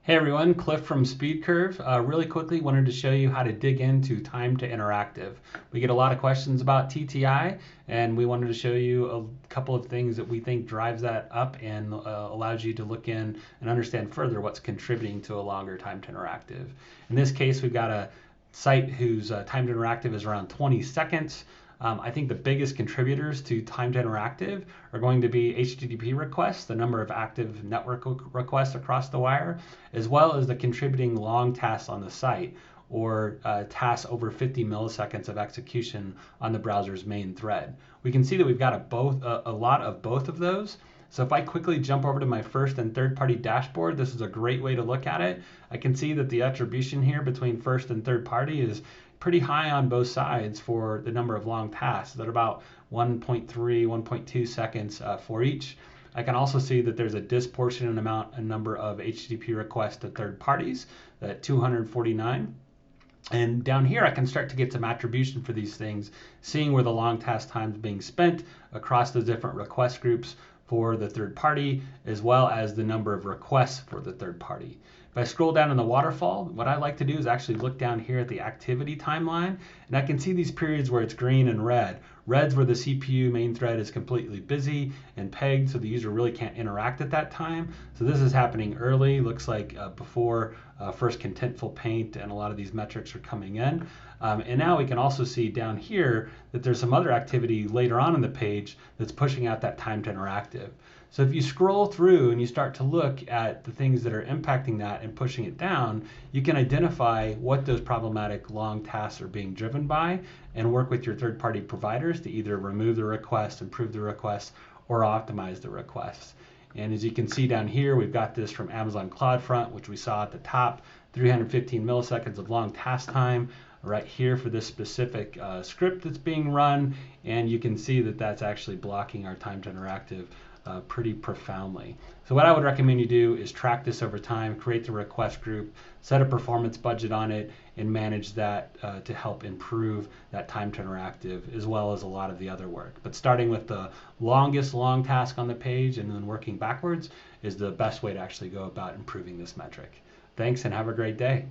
Hey everyone, Cliff from SpeedCurve. Really quickly wanted to show you how to dig into time to interactive. We get a lot of questions about TTI, and we wanted to show you a couple of things that we think drives that up and allows you to look in and understand further what's contributing to a longer time to interactive. In this case, we've got a site whose time to interactive is around 20 seconds. I think the biggest contributors to time to interactive are going to be HTTP requests, the number of active network requests across the wire, as well as the contributing long tasks on the site, or tasks over 50 milliseconds of execution on the browser's main thread. We can see that we've got a lot of both of those. So if I quickly jump over to my first and third party dashboard, this is a great way to look at it. I can see that the attribution here between first and third party is pretty high on both sides for the number of long tasks. They're about 1.3, 1.2 seconds for each. I can also see that there's a disproportionate a number of HTTP requests to third parties, at 249. And down here, I can start to get some attribution for these things, seeing where the long task time is being spent across the different request groups for the third party, as well as the number of requests for the third party. If I scroll down in the waterfall, what I like to do is actually look down here at the activity timeline, and I can see these periods where it's green and red. Red's where the CPU main thread is completely busy and pegged, so the user really can't interact at that time. So this is happening early, looks like before first contentful paint, and a lot of these metrics are coming in. And now we can also see down here that there's some other activity later on in the page that's pushing out that time to interactive. So if you scroll through and you start to look at the things that are impacting that and pushing it down, you can identify what those problematic long tasks are being driven by and work with your third-party providers to either remove the request, improve the request, or optimize the requests. And as you can see down here, we've got this from Amazon CloudFront, which we saw at the top, 315 milliseconds of long task time right here for this specific script that's being run. And you can see that that's actually blocking our time to interactive pretty profoundly. So what I would recommend you do is track this over time, create the request group, set a performance budget on it, and manage that to help improve that time to interactive, as well as a lot of the other work. But starting with the longest long task on the page and then working backwards is the best way to actually go about improving this metric. Thanks and have a great day.